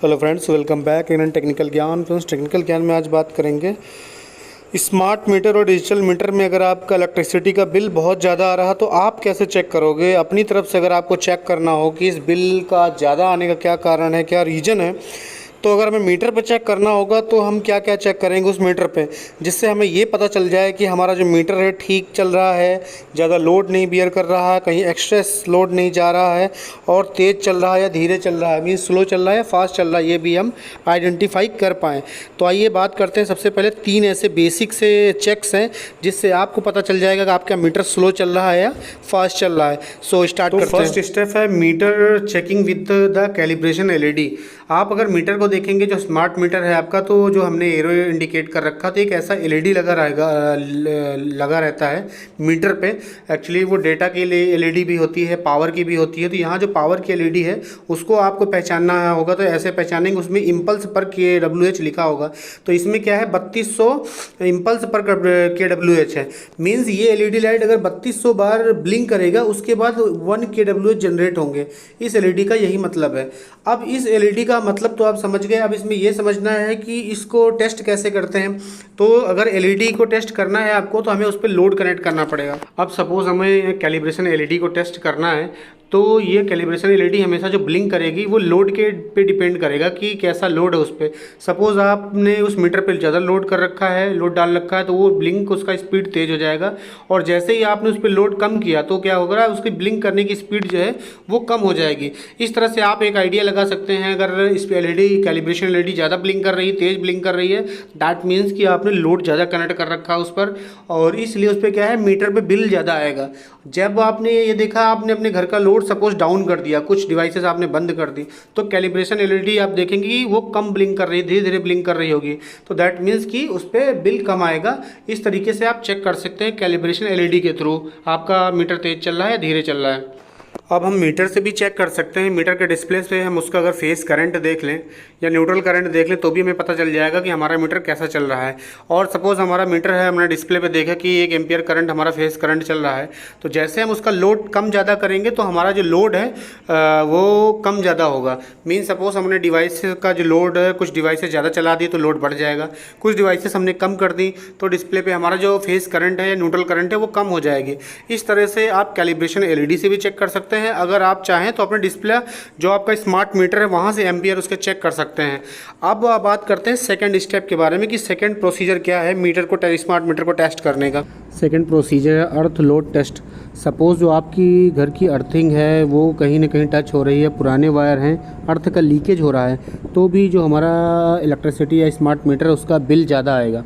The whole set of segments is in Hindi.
Hello friends, welcome back in technical ज्ञान। फ्रेंड्स, टेक्निकल ज्ञान में आज बात करेंगे स्मार्ट मीटर और डिजिटल मीटर में अगर आपका इलेक्ट्रिसिटी का बिल बहुत ज़्यादा आ रहा तो आप कैसे चेक करोगे। अपनी तरफ से अगर आपको चेक करना हो कि इस बिल का ज़्यादा आने का क्या कारण है, क्या रीज़न है, तो अगर हमें मीटर पे चेक करना होगा तो हम क्या क्या चेक करेंगे उस मीटर पे, जिससे हमें ये पता चल जाए कि हमारा जो मीटर है ठीक चल रहा है, ज़्यादा लोड नहीं बियर कर रहा है, कहीं एक्सेस लोड नहीं जा रहा है और तेज़ चल रहा है या धीरे चल रहा है, मीन स्लो चल रहा है या फास्ट चल रहा है, ये भी हम आइडेंटिफाई कर पाएँ। तो आइए बात करते हैं। सबसे पहले 3 ऐसे बेसिक से चेक्स हैं जिससे आपको पता चल जाएगा कि आपका मीटर स्लो चल रहा है या फास्ट चल रहा है। सो स्टार्ट करते हैं। फर्स्ट स्टेप है meter checking with the calibration LED. आप अगर मीटर को देखेंगे, जो स्मार्ट मीटर है आपका, तो जो हमने एरो इंडिकेट कर रखा, तो एक ऐसा एलईडी लगा रहता है मीटर पे। एक्चुअली वो डेटा के लिए एलईडी भी होती है, पावर की भी होती है। तो यहाँ जो पावर की एलईडी है उसको आपको पहचानना होगा। तो ऐसे पहचानेंगे, उसमें इम्पल्स पर kWh लिखा होगा। तो इसमें क्या है, 3200 इम्पल्स पर kWh है। मीन्स ये एलईडी लाइट अगर 3200 बार ब्लिंक करेगा उसके बाद 1 kWh जनरेट होंगे। इस एलईडी का यही मतलब है। अब इस एलईडी का मतलब तो आप समझ गए। अब इसमें ये समझना है कि इसको टेस्ट कैसे करते हैं। तो अगर एलईडी को टेस्ट करना है आपको, तो हमें उस पर लोड कनेक्ट करना पड़ेगा। अब सपोज हमें कैलिब्रेशन एलईडी को टेस्ट करना है, तो ये कैलिब्रेशन एलईडी हमेशा जो ब्लिंक करेगी वो लोड के पे डिपेंड करेगा कि कैसा लोड है उस पर। सपोज़ आपने उस मीटर पे ज़्यादा लोड कर रखा है, लोड डाल रखा है, तो वो ब्लिंक उसका स्पीड तेज़ हो जाएगा। और जैसे ही आपने उस पर लोड कम किया तो क्या होगा, उसकी ब्लिंक करने की स्पीड जो है वो कम हो जाएगी। इस तरह से आप एक आइडिया लगा सकते हैं। अगर इस पर एलईडी कैलिब्रेशन एलईडी ज़्यादा ब्लिंक कर रही है, तेज़ ब्लिंक कर रही है, दैट मीन्स कि आपने लोड ज़्यादा कनेक्ट कर रखा है उस पर, और इसलिए उस पर क्या है, मीटर पे बिल ज़्यादा आएगा। जब आपने ये देखा, आपने अपने घर का लोड सपोज डाउन कर दिया, कुछ डिवाइसेस आपने बंद कर दी, तो कैलिब्रेशन एलईडी आप देखेंगे कि वो कम ब्लिंक कर रही है, धीरे धीरे ब्लिंक कर रही होगी। तो दैट मीन्स कि उस पर बिल कम आएगा। इस तरीके से आप चेक कर सकते हैं कैलिब्रेशन एलईडी के थ्रू आपका मीटर तेज़ चल रहा है या धीरे चल रहा है। अब हम मीटर से भी चेक कर सकते हैं। मीटर के डिस्प्ले से हम उसका अगर फेस करंट देख लें या न्यूट्रल करंट देख लें तो भी हमें पता चल जाएगा कि हमारा मीटर कैसा चल रहा है। और सपोज़ हमारा मीटर है, हमने डिस्प्ले पे देखा कि 1 एम्पियर करंट हमारा फेस करंट चल रहा है, तो जैसे हम उसका लोड कम ज़्यादा करेंगे तो हमारा जो लोड है वो कम ज़्यादा होगा। मीन सपोज़ हमने डिवाइस का जो लोड है, कुछ डिवाइसेस ज़्यादा चला दी तो लोड बढ़ जाएगा, कुछ डिवाइसेस हमने कम कर दी तो डिस्प्ले पे हमारा जो फेस करंट है या न्यूट्रल करंट है वो कम हो जाएगी। इस तरह से आप कैलिब्रेशन एलईडी से भी चेक कर सकते हैं। अगर आप चाहें तो अपने डिस्प्ले जो आपका स्मार्ट मीटर है वहाँ से एम्पियर उसके चेक कर सकते हैं। अब बात करते हैं सेकंड स्टेप के बारे में कि सेकंड प्रोसीजर क्या है मीटर को, स्मार्ट मीटर को टेस्ट करने का। सेकंड प्रोसीजर है अर्थ लोड टेस्ट। सपोज़ जो आपकी घर की अर्थिंग है वो कहीं ना कहीं टच हो रही है, पुराने वायर हैं, अर्थ का लीकेज हो रहा है, तो भी जो हमारा इलेक्ट्रिसिटी या स्मार्ट मीटर है उसका बिल ज़्यादा आएगा।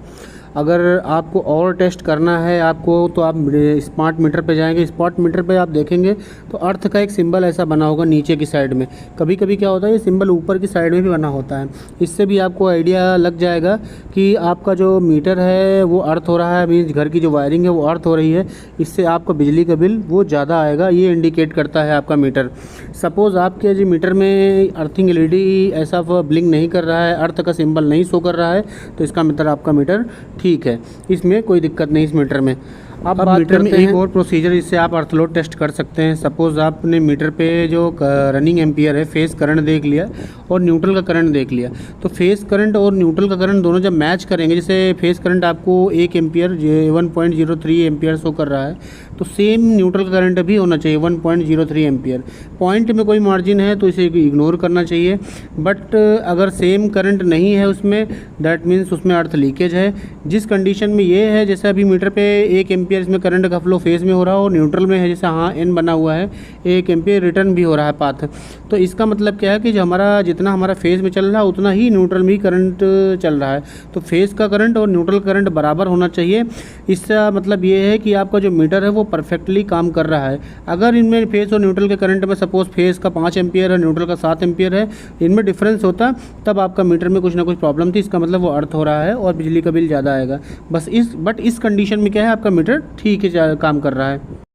अगर आपको और टेस्ट करना है आपको, तो आप स्मार्ट मीटर पे जाएंगे। स्मार्ट मीटर पे आप देखेंगे तो अर्थ का एक सिंबल ऐसा बना होगा नीचे की साइड में। कभी कभी क्या होता है, ये सिंबल ऊपर की साइड में भी बना होता है। इससे भी आपको आइडिया लग जाएगा कि आपका जो मीटर है वो अर्थ हो रहा है, मीन्स घर की जो वायरिंग है वो अर्थ हो रही है। इससे आपका बिजली का बिल वो ज़्यादा आएगा, ये इंडिकेट करता है आपका मीटर। सपोज़ आपके जो मीटर में अर्थिंग एलईडी ऐसा ब्लिंक नहीं कर रहा है, अर्थ का सिंबल नहीं शो कर रहा है, तो इसका मतलब आपका मीटर ठीक है, इसमें कोई दिक्कत नहीं इस मीटर में। अब मीटर में एक और प्रोसीजर जिससे आप अर्थ लोड टेस्ट कर सकते हैं। सपोज़ आपने मीटर पे जो रनिंग एम्पियर है, फेस करंट देख लिया और न्यूट्रल का करंट देख लिया, तो फेस करंट और न्यूट्रल का करंट दोनों जब मैच करेंगे, जैसे फेस करंट आपको 1 एम्पियर 1.03 एम्पियर शो कर रहा है, तो सेम न्यूट्रल का करंट भी होना चाहिए 1.03 एम्पियर। पॉइंट में कोई मार्जिन है तो इसे इग्नोर करना चाहिए। बट अगर सेम करंट नहीं है उसमें, दैट मीन्स उसमें अर्थ लीकेज है। जिस कंडीशन में ये है, जैसे अभी मीटर पे 1 एम्पियर इसमें करंट का फ्लो फेज में हो रहा हो, न्यूट्रल में है, जैसे हाँ एन बना हुआ है, 1 एम्पियर रिटर्न भी हो रहा है पाथ, तो इसका मतलब क्या है कि जो हमारा जितना हमारा फेज में चल रहा है उतना ही न्यूट्रल में ही करंट चल रहा है। तो फेज का करंट और न्यूट्रल करंट बराबर होना चाहिए। इसका मतलब ये है कि आपका जो मीटर है वो परफेक्टली काम कर रहा है। अगर इनमें फेज और न्यूट्रल के करंट में सपोज फेज का 5 एम्पियर है, न्यूट्रल का 7 एम्पियर है, इनमें डिफरेंस होता, तब आपका मीटर में कुछ ना कुछ प्रॉब्लम थी। इसका मतलब वो अर्थ हो रहा है और बिजली का बिल ज़्यादा आएगा। बस इस कंडीशन में क्या है, आपका मीटर ठीक है, काम कर रहा है।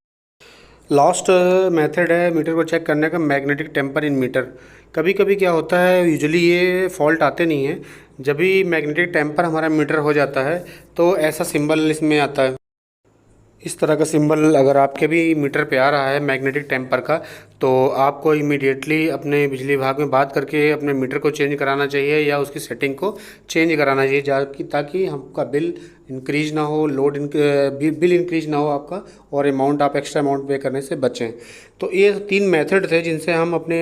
लास्ट मेथड है मीटर को चेक करने का, मैग्नेटिक टेम्पर इन मीटर। कभी कभी क्या होता है, यूजुअली ये फॉल्ट आते नहीं है, जब भी मैग्नेटिक टेम्पर हमारा मीटर हो जाता है तो ऐसा सिंबल इसमें आता है। इस तरह का सिंबल अगर आपके भी मीटर पे आ रहा है मैग्नेटिक टेम्पर का, तो आपको इमीडिएटली अपने बिजली विभाग में बात करके अपने मीटर को चेंज कराना चाहिए या उसकी सेटिंग को चेंज कराना चाहिए, ताकि हमका बिल इंक्रीज ना हो, बिल इंक्रीज ना हो आपका, और अमाउंट आप एक्स्ट्रा अमाउंट पे करने से बचें। तो ये 3 मेथड थे जिनसे हम अपने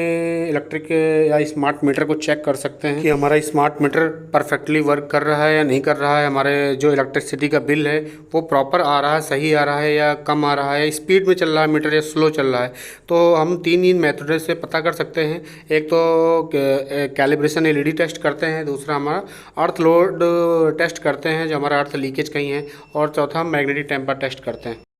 इलेक्ट्रिक या स्मार्ट मीटर को चेक कर सकते हैं कि हमारा स्मार्ट मीटर परफेक्टली वर्क कर रहा है या नहीं कर रहा है, हमारे जो इलेक्ट्रिसिटी का बिल है वो प्रॉपर आ रहा है, सही आ रहा है या कम आ रहा है, स्पीड में चल रहा है मीटर या स्लो चल रहा है। तो हम 3 इन मेथड से पता कर सकते हैं। एक तो कैलिब्रेशन एलईडी टेस्ट करते हैं, दूसरा हमारा अर्थ लोड टेस्ट करते हैं जो हमारा अर्थ लीकेज कहीं है, और चौथा हम मैग्नेटिक टेम्पर टेस्ट करते हैं।